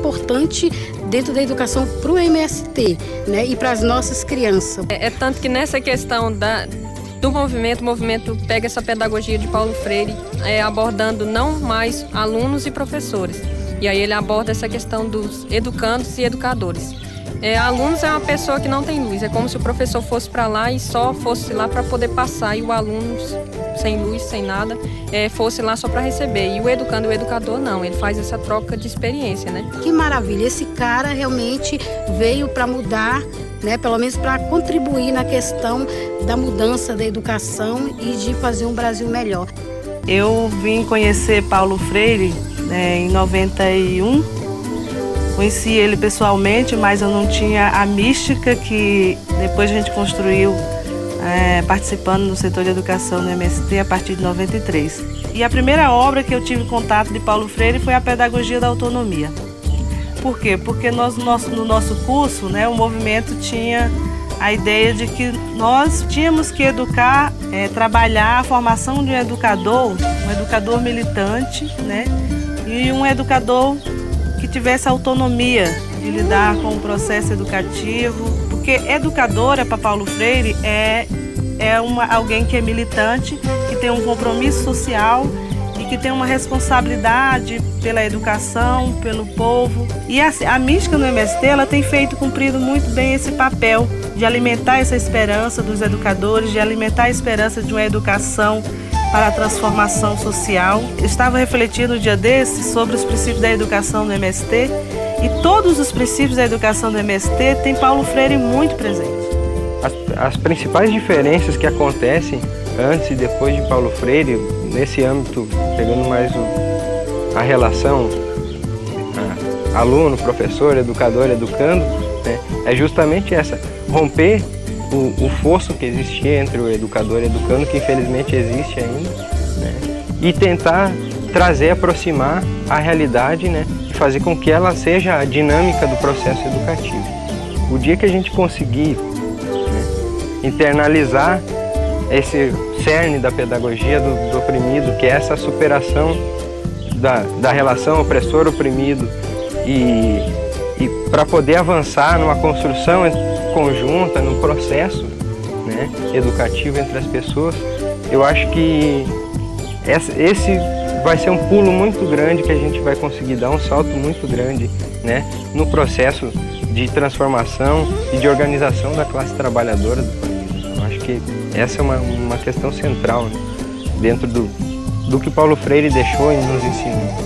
importante dentro da educação para o MST, né, e para as nossas crianças. É tanto que nessa questão do movimento, o movimento pega essa pedagogia de Paulo Freire, abordando não mais alunos e professores. E aí ele aborda essa questão dos educandos e educadores. Alunos é uma pessoa que não tem luz, é como se o professor fosse para lá e só fosse lá para poder passar, e o aluno sem luz, sem nada, fosse lá só para receber. E o educando e o educador não, ele faz essa troca de experiência, né? Que maravilha, esse cara realmente veio para mudar, né, pelo menos para contribuir na questão da mudança da educação e de fazer um Brasil melhor. Eu vim conhecer Paulo Freire em 91, conheci ele pessoalmente, mas eu não tinha a mística que depois a gente construiu participando no setor de educação no MST a partir de 93. E a primeira obra que eu tive contato de Paulo Freire foi a Pedagogia da Autonomia. Por quê? Porque no nosso curso, né, o movimento tinha a ideia de que nós tínhamos que educar, trabalhar a formação de um educador militante, né, e um educador que tivesse autonomia de lidar com o processo educativo, porque educadora para Paulo Freire é alguém que é militante, que tem um compromisso social e que tem uma responsabilidade pela educação, pelo povo. E a mística no MST ela tem cumprido muito bem esse papel de alimentar essa esperança dos educadores, de alimentar a esperança de uma educação para a transformação social. Eu estava refletindo um dia desses sobre os princípios da educação no MST, e todos os princípios da educação do MST tem Paulo Freire muito presente. As principais diferenças que acontecem antes e depois de Paulo Freire, nesse âmbito, pegando mais a relação aluno, professor, educador, educando, né, é justamente essa, romper o fosso que existia entre o educador e o educando, que infelizmente existe ainda, né, e tentar aproximar a realidade, né, e fazer com que ela seja a dinâmica do processo educativo. O dia que a gente conseguir, né, internalizar esse cerne da pedagogia do oprimido, que é essa superação da relação opressor-oprimido, e para poder avançar numa construção conjunta, num processo, né, educativo entre as pessoas, eu acho que esse vai ser um pulo muito grande que a gente vai conseguir dar, um salto muito grande, né, no processo de transformação e de organização da classe trabalhadora do país. Eu acho que essa é uma questão central, né, dentro do que Paulo Freire deixou e nos ensinou.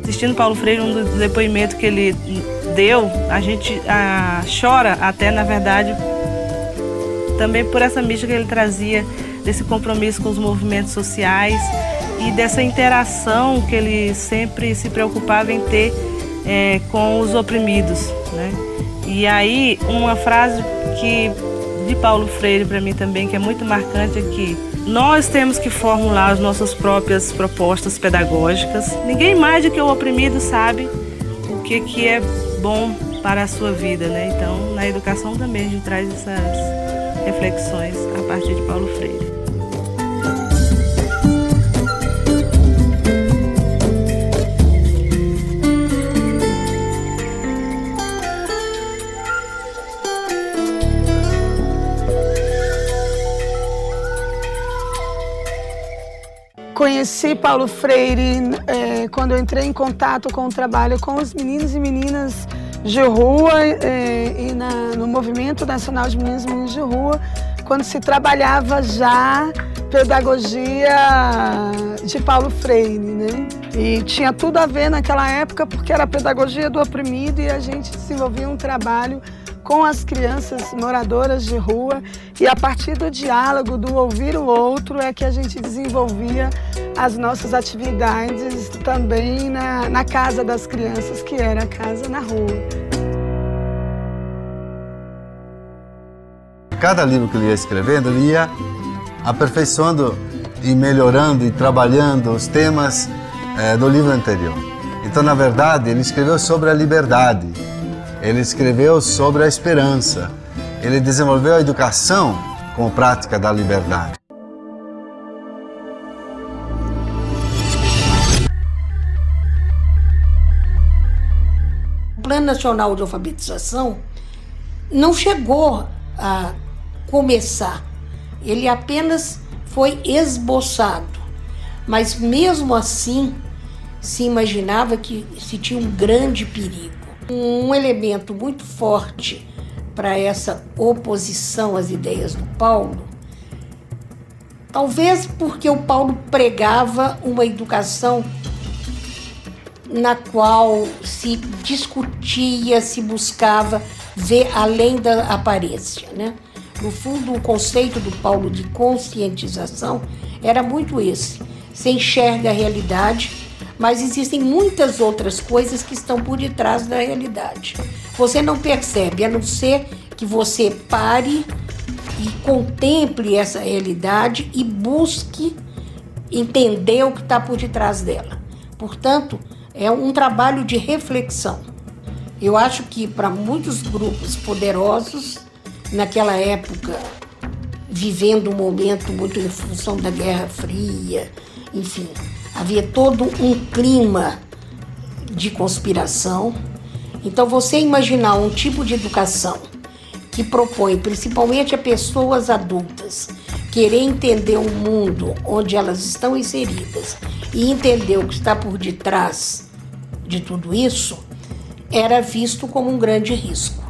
Assistindo Paulo Freire, um dos depoimentos que ele deu, a gente chora até, na verdade, também por essa mística que ele trazia, desse compromisso com os movimentos sociais e dessa interação que ele sempre se preocupava em ter com os oprimidos, né? E aí, uma frase de Paulo Freire para mim também, que é muito marcante aqui: nós temos que formular as nossas próprias propostas pedagógicas. Ninguém mais do que o oprimido sabe o que é bom para a sua vida, né? Então, na educação também a gente traz essas reflexões a partir de Paulo Freire. Conheci Paulo Freire quando eu entrei em contato com o trabalho com os meninos e meninas de rua e no Movimento Nacional de Meninos e Meninas de Rua, quando se trabalhava já pedagogia de Paulo Freire, né? E tinha tudo a ver naquela época, porque era a pedagogia do oprimido e a gente desenvolvia um trabalho com as crianças moradoras de rua, e a partir do diálogo, do ouvir o outro, é que a gente desenvolvia as nossas atividades também na Casa das Crianças, que era a casa na rua. Cada livro que ele ia escrevendo, ele ia aperfeiçoando e melhorando e trabalhando os temas do livro anterior. Então, na verdade, ele escreveu sobre a liberdade, ele escreveu sobre a esperança, ele desenvolveu a educação como prática da liberdade. O Plano Nacional de Alfabetização não chegou a começar, ele apenas foi esboçado, mas mesmo assim se imaginava que se tinha um grande perigo. Um elemento muito forte para essa oposição às ideias do Paulo, talvez porque o Paulo pregava uma educação na qual se discutia, se buscava ver além da aparência, né? No fundo, o conceito do Paulo de conscientização era muito esse. Você enxerga a realidade, mas existem muitas outras coisas que estão por detrás da realidade. Você não percebe, a não ser que você pare e contemple essa realidade e busque entender o que está por detrás dela. Portanto, é um trabalho de reflexão. Eu acho que para muitos grupos poderosos, naquela época, vivendo um momento muito em função da Guerra Fria, enfim, havia todo um clima de conspiração. Então, você imaginar um tipo de educação que propõe, principalmente a pessoas adultas, querer entender o mundo onde elas estão inseridas e entender o que está por detrás de tudo isso, era visto como um grande risco.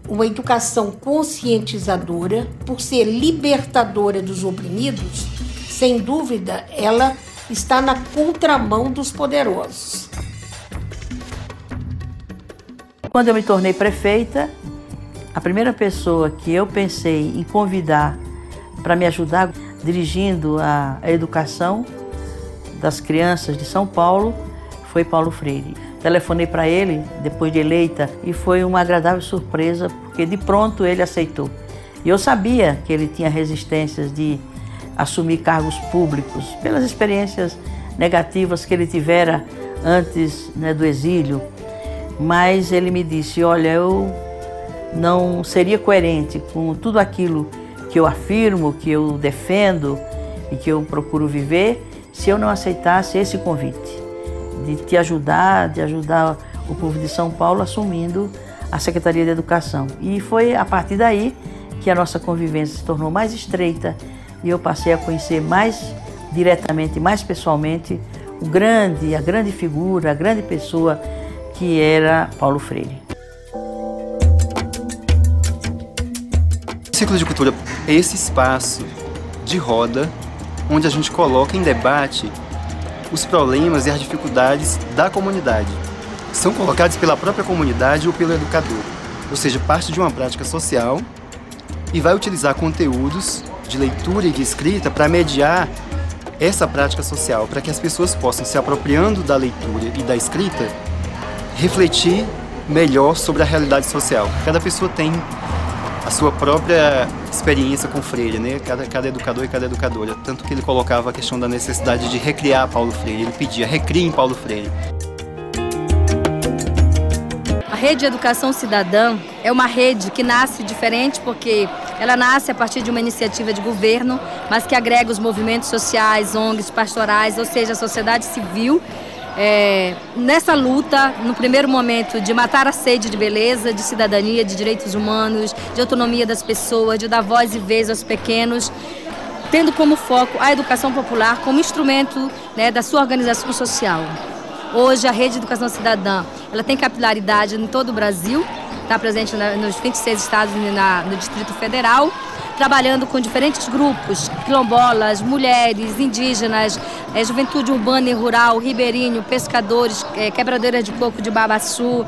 Uma educação conscientizadora, por ser libertadora dos oprimidos, sem dúvida, ela está na contramão dos poderosos. Quando eu me tornei prefeita, a primeira pessoa que eu pensei em convidar para me ajudar dirigindo a educação das crianças de São Paulo foi Paulo Freire. Telefonei para ele depois de eleita e foi uma agradável surpresa, porque de pronto ele aceitou. E eu sabia que ele tinha resistências de assumir cargos públicos pelas experiências negativas que ele tivera antes, né, do exílio, mas ele me disse: olha, eu não seria coerente com tudo aquilo que eu afirmo, que eu defendo e que eu procuro viver, se eu não aceitasse esse convite de te ajudar, de ajudar o povo de São Paulo assumindo a Secretaria de Educação. E foi a partir daí que a nossa convivência se tornou mais estreita e eu passei a conhecer mais diretamente, mais pessoalmente, a grande figura, a grande pessoa que era Paulo Freire. O Círculo de Cultura é esse espaço de roda onde a gente coloca em debate os problemas e as dificuldades da comunidade. São colocados pela própria comunidade ou pelo educador, ou seja, parte de uma prática social e vai utilizar conteúdos de leitura e de escrita para mediar essa prática social, para que as pessoas possam, se apropriando da leitura e da escrita, refletir melhor sobre a realidade social. Cada pessoa tem a sua própria experiência com Freire, né? Cada educador e cada educadora. Tanto que ele colocava a questão da necessidade de recriar Paulo Freire. Ele pedia: recriem Paulo Freire. A Rede de Educação Cidadã é uma rede que nasce diferente porque ela nasce a partir de uma iniciativa de governo, mas que agrega os movimentos sociais, ONGs, pastorais, ou seja, a sociedade civil, nessa luta, no primeiro momento, de matar a sede de beleza, de cidadania, de direitos humanos, de autonomia das pessoas, de dar voz e vez aos pequenos, tendo como foco a educação popular como instrumento, né, da sua organização social. Hoje, a Rede de Educação Cidadã ela tem capilaridade em todo o Brasil, está presente nos 26 estados e no Distrito Federal, trabalhando com diferentes grupos, quilombolas, mulheres, indígenas, juventude urbana e rural, ribeirinho, pescadores, quebradeiras de coco de Babaçu,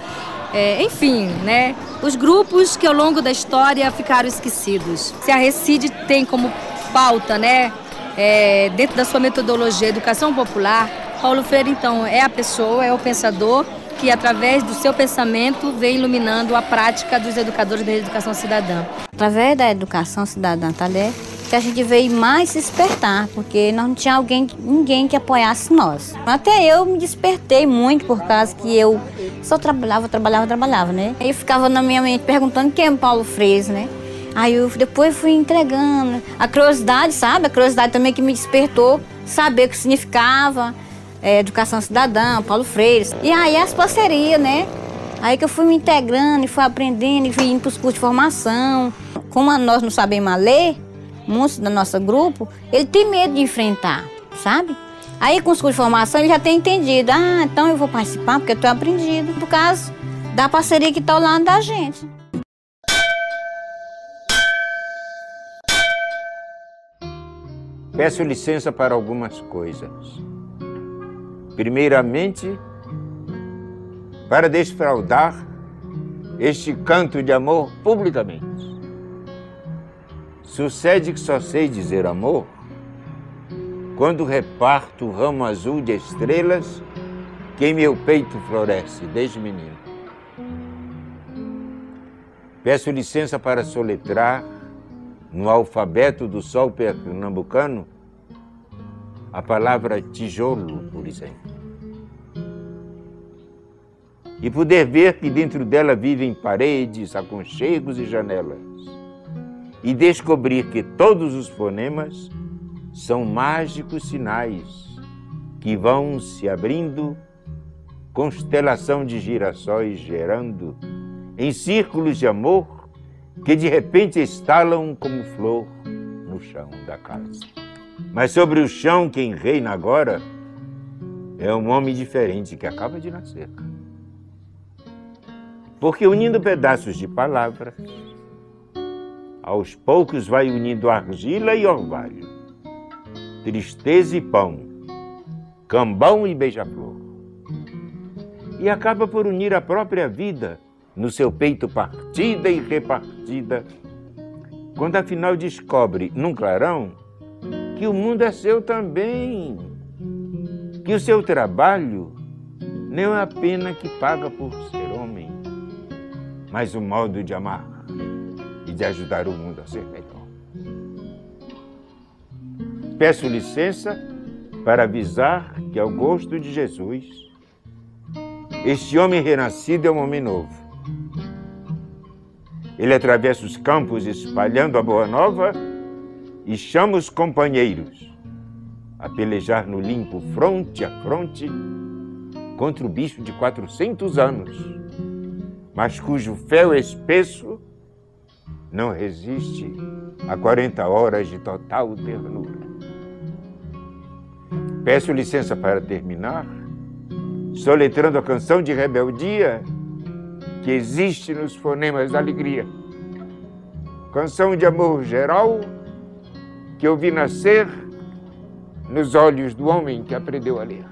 enfim, né? Os grupos que ao longo da história ficaram esquecidos. Se a Recide tem como pauta, né, dentro da sua metodologia Educação Popular, Paulo Freire, então, é a pessoa, é o pensador que, através do seu pensamento, vem iluminando a prática dos educadores da educação cidadã. Através da educação cidadã, que a gente veio mais se despertar, porque nós não tinha ninguém que apoiasse nós. Até eu me despertei muito, por causa que eu só trabalhava, né? Aí eu ficava na minha mente perguntando quem é Paulo Freire, né? Aí eu depois fui entregando. A curiosidade, sabe? A curiosidade também que me despertou, saber o que significava educação cidadã, Paulo Freire. E aí as parcerias, né? Aí que eu fui me integrando e fui aprendendo e fui indo para os cursos de formação. Como nós não sabemos ler, muitos do nosso grupo, ele tem medo de enfrentar, sabe? Aí com os cursos de formação ele já tem entendido. Ah, então eu vou participar porque eu estou aprendido, por causa da parceria que está ao lado da gente. Peço licença para algumas coisas. Primeiramente, para desfraudar este canto de amor publicamente. Sucede que só sei dizer amor quando reparto o ramo azul de estrelas que em meu peito floresce desde menino. Peço licença para soletrar no alfabeto do sol pernambucano a palavra tijolo, por exemplo. E poder ver que dentro dela vivem paredes, aconchegos e janelas. E descobrir que todos os fonemas são mágicos sinais que vão se abrindo, constelação de girassóis gerando, em círculos de amor que de repente estalam como flor no chão da casa. Mas sobre o chão quem reina agora é um homem diferente que acaba de nascer. Porque unindo pedaços de palavras, aos poucos vai unindo argila e orvalho, tristeza e pão, cambão e beija-flor. E acaba por unir a própria vida no seu peito partida e repartida, quando afinal descobre, num clarão, que o mundo é seu também, que o seu trabalho não é a pena que paga por ser homem, mas o modo de amar e de ajudar o mundo a ser melhor. Peço licença para avisar que, ao gosto de Jesus, este homem renascido é um homem novo. Ele atravessa os campos espalhando a boa nova e chama os companheiros a pelejar no limpo fronte a fronte contra o bicho de 400 anos, mas cujo fel espesso não resiste a 40 horas de total ternura. Peço licença para terminar, soletrando a canção de rebeldia que existe nos fonemas da alegria. Canção de amor geral que eu vi nascer nos olhos do homem que aprendeu a ler.